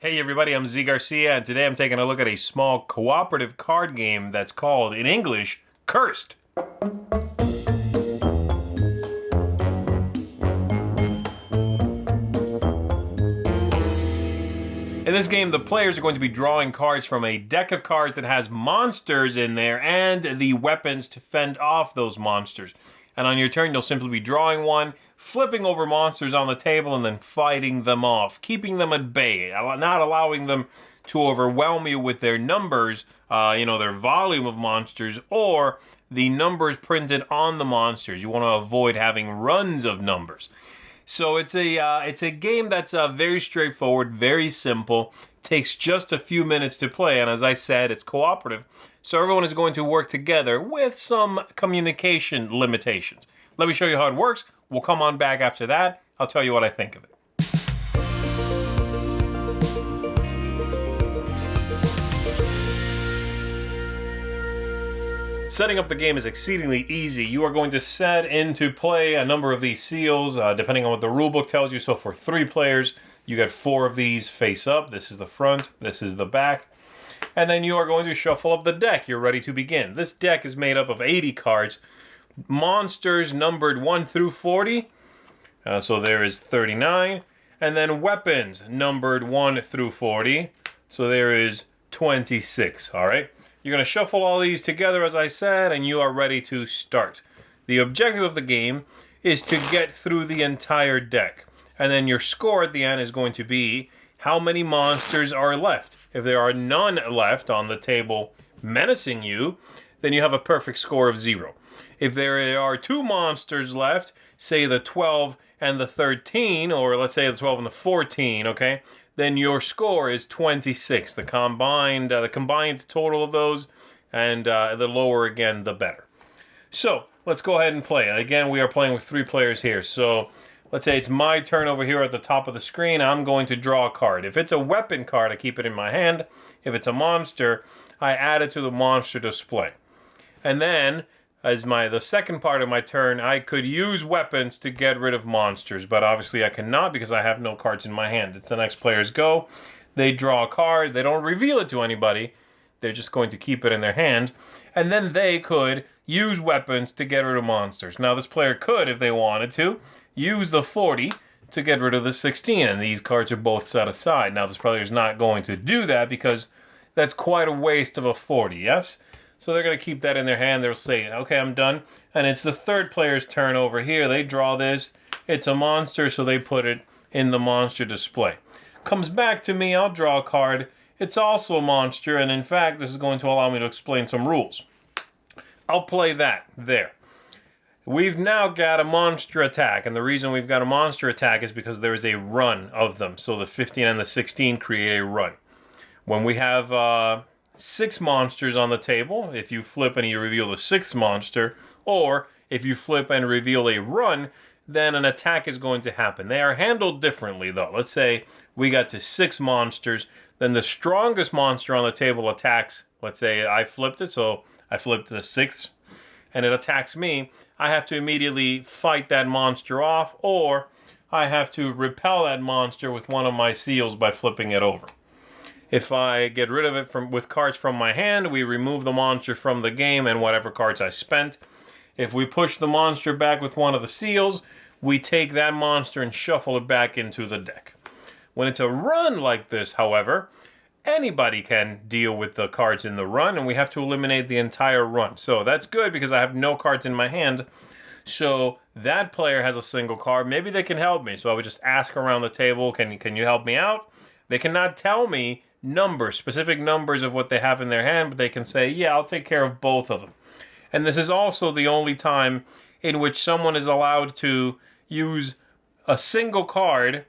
Hey everybody, I'm Zee Garcia, and today I'm taking a look at a small cooperative card game that's called, in English, Cursed. In this game, the players are going to be drawing cards from a deck of cards that has monsters in there and the weapons to fend off those monsters. And on your turn, you'll simply be drawing one, flipping over monsters on the table, and then fighting them off, keeping them at bay, not allowing them to overwhelm you with their numbers, their volume of monsters, or the numbers printed on the monsters. You want to avoid having runs of numbers. So it's a game that's very straightforward, very simple. Takes just a few minutes to play, and as I said, it's cooperative. So everyone is going to work together with some communication limitations. Let me show you how it works. We'll come on back after that. I'll tell you what I think of it. Setting up the game is exceedingly easy. You are going to set into play a number of these seals, depending on what the rulebook tells you. So for 3 players, you get 4 of these face up. This is the front, this is the back. And then you are going to shuffle up the deck. You're ready to begin. This deck is made up of 80 cards. Monsters numbered 1 through 40. So there is 39. And then weapons numbered 1 through 40. So there is 26. All right. You're going to shuffle all these together, as I said, and you are ready to start. The objective of the game is to get through the entire deck. And then your score at the end is going to be how many monsters are left. If there are none left on the table menacing you, then you have a perfect score of 0. If there are 2 monsters left, say the 12 and the 13, or let's say the 12 and the 14, okay, then your score is 26. The combined total of those, and the lower again, the better. So let's go ahead and play. Again, we are playing with 3 players here. So let's say it's my turn over here at the top of the screen. I'm going to draw a card. If it's a weapon card, I keep it in my hand. If it's a monster, I add it to the monster display. And then, as the second part of my turn, I could use weapons to get rid of monsters. But obviously I cannot because I have no cards in my hand. It's the next player's go. They draw a card. They don't reveal it to anybody. They're just going to keep it in their hand. And then they could use weapons to get rid of monsters. Now this player could, if they wanted to, use the 40 to get rid of the 16, and these cards are both set aside. Now, this player is not going to do that because that's quite a waste of a 40, yes? So they're going to keep that in their hand. They'll say, okay, I'm done. And it's the third player's turn over here. They draw this. It's a monster, so they put it in the monster display. Comes back to me. I'll draw a card. It's also a monster, and in fact, this is going to allow me to explain some rules. I'll play that there. We've now got a monster attack, and the reason we've got a monster attack is because there is a run of them. So the 15 and the 16 create a run. When we have 6 monsters on the table, if you flip and you reveal the 6th monster, or if you flip and reveal a run, then an attack is going to happen. They are handled differently, though. Let's say we got to 6 monsters, then the strongest monster on the table attacks. Let's say I flipped it, so I flipped the 6th, and it attacks me. I have to immediately fight that monster off, or I have to repel that monster with one of my seals by flipping it over. If I get rid of it with cards from my hand, we remove the monster from the game and whatever cards I spent. If we push the monster back with one of the seals, we take that monster and shuffle it back into the deck. When it's a run like this, however, anybody can deal with the cards in the run, and we have to eliminate the entire run. So that's good because I have no cards in my hand. So that player has a single card. Maybe they can help me. So I would just ask around the table, can you help me out? They cannot tell me numbers, specific numbers of what they have in their hand, but they can say, yeah, I'll take care of both of them. And this is also the only time in which someone is allowed to use a single card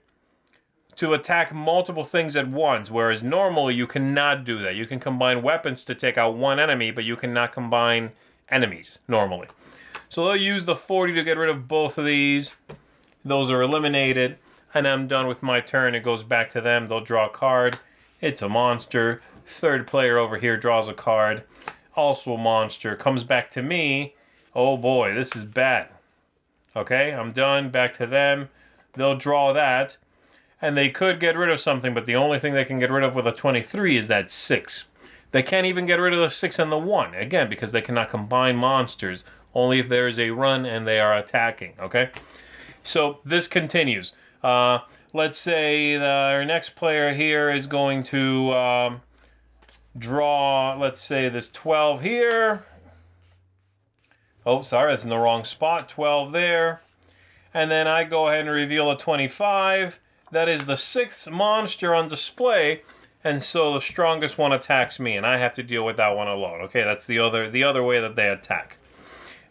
to attack multiple things at once, whereas normally you cannot do that. You can combine weapons to take out one enemy, but you cannot combine enemies normally. So they'll use the 40 to get rid of both of these. Those are eliminated, and I'm done with my turn. It goes back to them. They'll draw a card. It's a monster. Third player over here draws a card. Also a monster. Comes back to me. Oh boy, this is bad. Okay, I'm done. Back to them. They'll draw that. and they could get rid of something, but the only thing they can get rid of with a 23 is that 6. They can't even get rid of the 6 and the 1, again, because they cannot combine monsters, only if there is a run and they are attacking, okay? So this continues. Let's say our next player here is going to draw, let's say, this 12 here. Oh, sorry, that's in the wrong spot. 12 there. And then I go ahead and reveal a 25. That is the 6th monster on display. And so the strongest one attacks me, and I have to deal with that one alone. Okay, that's the other way that they attack.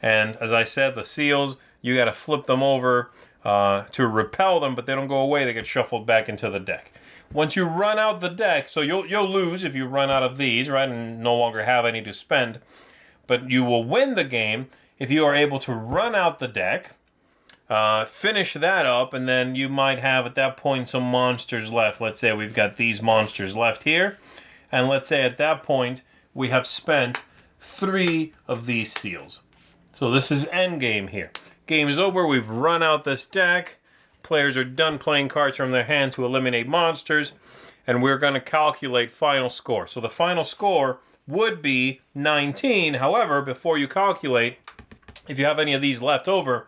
And as I said, the seals, you got to flip them over to repel them, but they don't go away. They get shuffled back into the deck. Once you run out the deck, so you'll lose if you run out of these, right, and no longer have any to spend. But you will win the game if you are able to run out the deck, finish that up, and then you might have at that point some monsters left. Let's say we've got these monsters left here, and let's say at that point we have spent 3 of these seals. So this is endgame here. Game is over. We've run out this deck. Players are done playing cards from their hand to eliminate monsters, and we're going to calculate final score. So the final score would be 19. However, before you calculate, if you have any of these left over,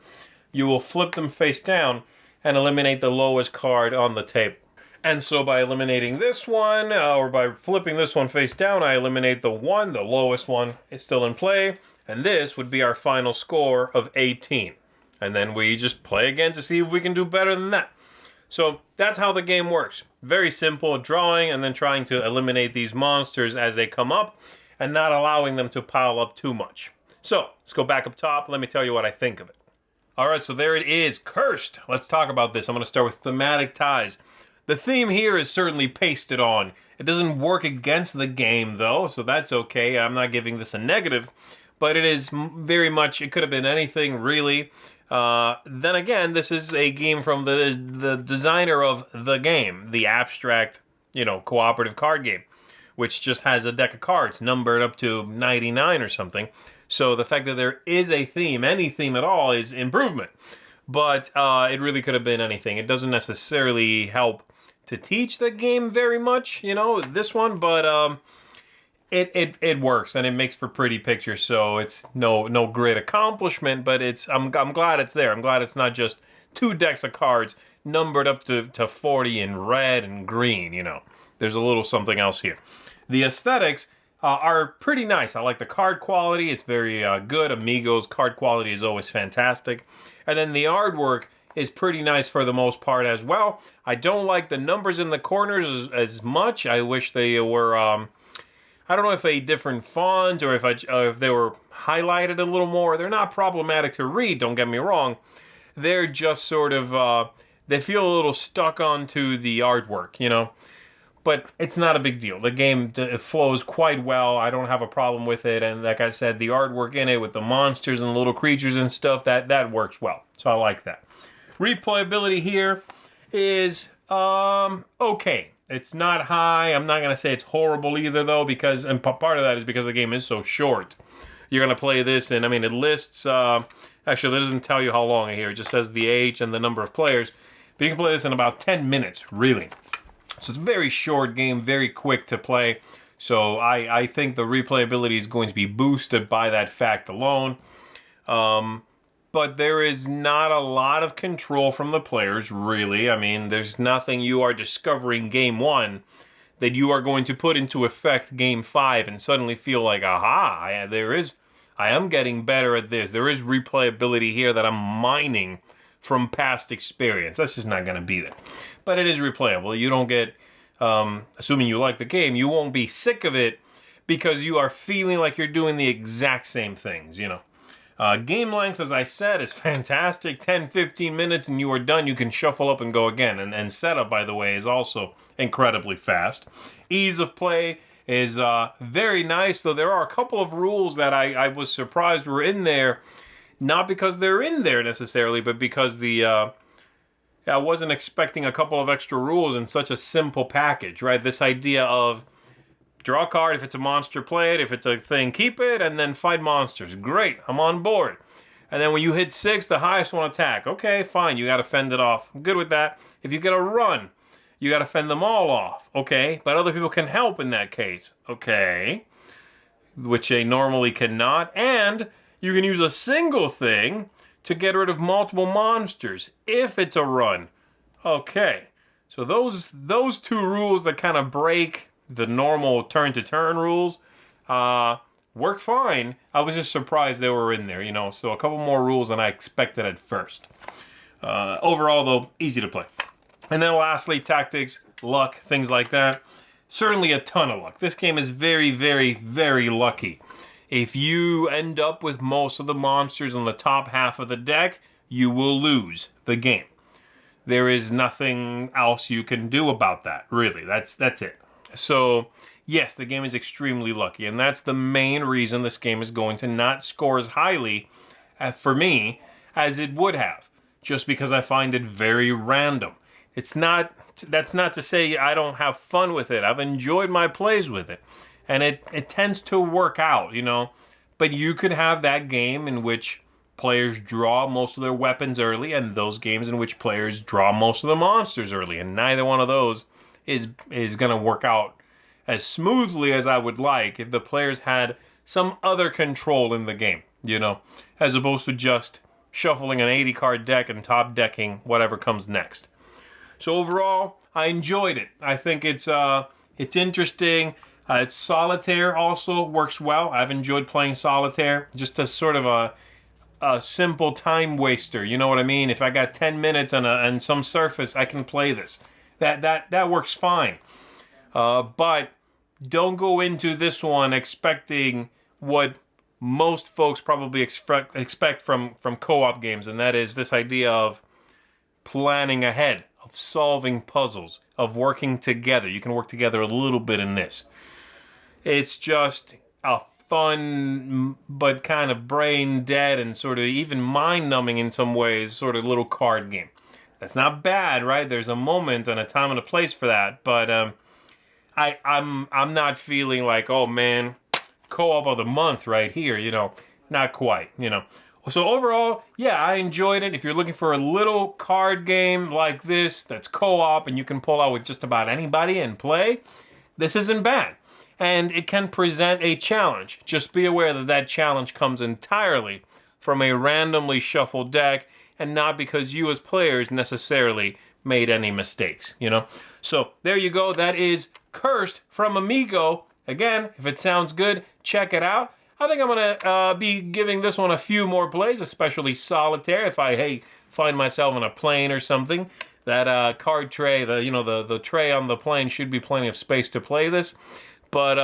you will flip them face down and eliminate the lowest card on the table. And so by eliminating this one, or by flipping this one face down, I eliminate the 1. The lowest one is still in play. And this would be our final score of 18. And then we just play again to see if we can do better than that. So that's how the game works. Very simple, drawing and then trying to eliminate these monsters as they come up and not allowing them to pile up too much. So let's go back up top. Let me tell you what I think of it. All right, so there it is, Cursed. Let's talk about this. I'm going to start with thematic ties. The theme here is certainly pasted on. It doesn't work against the game, though, so that's okay. I'm not giving this a negative, but it is very much, it could have been anything, really. Then again, this is a game from the designer of the game, the abstract, cooperative card game, which just has a deck of cards numbered up to 99 or something. So the fact that there is a theme, any theme at all, is improvement. But it really could have been anything. It doesn't necessarily help to teach the game very much, this one, but it works and it makes for pretty pictures. So it's no great accomplishment, but I'm glad it's there. I'm glad it's not just 2 decks of cards numbered up to 40 in red and green. There's a little something else here. The aesthetics are pretty nice. I like the card quality. It's very good. Amigo's card quality is always fantastic. And then the artwork is pretty nice for the most part as well. I don't like the numbers in the corners as much. I wish they were, I don't know if a different font or if they were highlighted a little more. They're not problematic to read, don't get me wrong. They're just sort of, they feel a little stuck onto the artwork, But it's not a big deal. The game flows quite well. I don't have a problem with it. And like I said, the artwork in it with the monsters and the little creatures and stuff, that works well. So I like that. Replayability here is okay. It's not high. I'm not going to say it's horrible either, though, and part of that is because the game is so short. You're going to play this, and it lists, actually, it doesn't tell you how long here. It just says the age and the number of players. But you can play this in about 10 minutes, really. So it's a very short game, very quick to play. So I think the replayability is going to be boosted by that fact alone. But there is not a lot of control from the players, really. There's nothing you are discovering game 1 that you are going to put into effect game 5 and suddenly feel like, aha, I am getting better at this. There is replayability here that I'm mining from past experience. That's just not going to be there. But it is replayable. You don't get, assuming you like the game, you won't be sick of it because you are feeling like you're doing the exact same things, Game length, as I said, is fantastic. 10, 15 minutes and you are done. You can shuffle up and go again. And setup, by the way, is also incredibly fast. Ease of play is very nice, though there are a couple of rules that I was surprised were in there. Not because they're in there necessarily, but because I wasn't expecting a couple of extra rules in such a simple package, right? This idea of draw a card, if it's a monster, play it. If it's a thing, keep it, and then fight monsters. Great, I'm on board. And then when you hit 6, the highest one attack. Okay, fine, you got to fend it off. I'm good with that. If you get a run, you got to fend them all off, okay? But other people can help in that case, okay? Which they normally cannot. And you can use a single thing to get rid of multiple monsters if it's a run. Okay, so those two rules that kind of break the normal turn-to-turn rules work fine. I was just surprised they were in there, you know, so a couple more rules than I expected at first. Overall, though, easy to play. And then lastly, tactics, luck, things like that. Certainly a ton of luck. This game is very, very, very lucky. If you end up with most of the monsters on the top half of the deck, you will lose the game. There is nothing else you can do about that, really. That's it. So, yes, the game is extremely lucky, and that's the main reason this game is going to not score as highly for me as it would have, just because I find it very random. That's not to say I don't have fun with it. I've enjoyed my plays with it. And it tends to work out, you know. But you could have that game in which players draw most of their weapons early, and those games in which players draw most of the monsters early. And neither one of those is going to work out as smoothly as I would like if the players had some other control in the game, you know, as opposed to just shuffling an 80-card deck and top decking whatever comes next. So overall, I enjoyed it. I think it's interesting. It's solitaire also works well. I've enjoyed playing solitaire just as sort of a simple time waster. You know what I mean? If I got 10 minutes on some surface, I can play this. That works fine. But don't go into this one expecting what most folks probably expect from co-op games, and that is this idea of planning ahead, of solving puzzles, of working together. You can work together a little bit in this. It's just a fun but kind of brain dead and sort of even mind-numbing in some ways sort of little card game. That's not bad, right? There's a moment and a time and a place for that, but I'm not feeling like, oh man, co-op of the month right here, you know. Not quite, you know. So overall, yeah, I enjoyed it. If you're looking for a little card game like this that's co-op and you can pull out with just about anybody and play, this isn't bad. And it can present a challenge. Just be aware that that challenge comes entirely from a randomly shuffled deck and not because you as players necessarily made any mistakes, you know? So there you go. That is Cursed from Amigo. Again, if it sounds good, check it out. I think I'm going to be giving this one a few more plays, especially solitaire. If I find myself on a plane or something, that card tray, the tray on the plane should be plenty of space to play this. But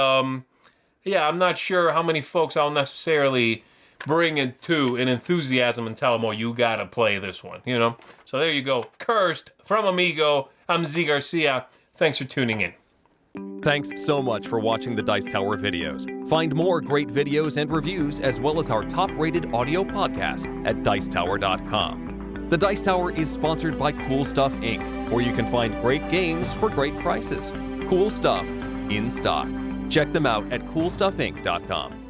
yeah, I'm not sure how many folks I'll necessarily bring into an enthusiasm and tell them, oh, you got to play this one, you know? So there you go. Cursed from Amigo. I'm Zee Garcia. Thanks for tuning in. Thanks so much for watching the Dice Tower videos. Find more great videos and reviews as well as our top-rated audio podcast at Dicetower.com. The Dice Tower is sponsored by Cool Stuff Inc., where you can find great games for great prices. Cool stuff in stock. Check them out at CoolStuffInc.com.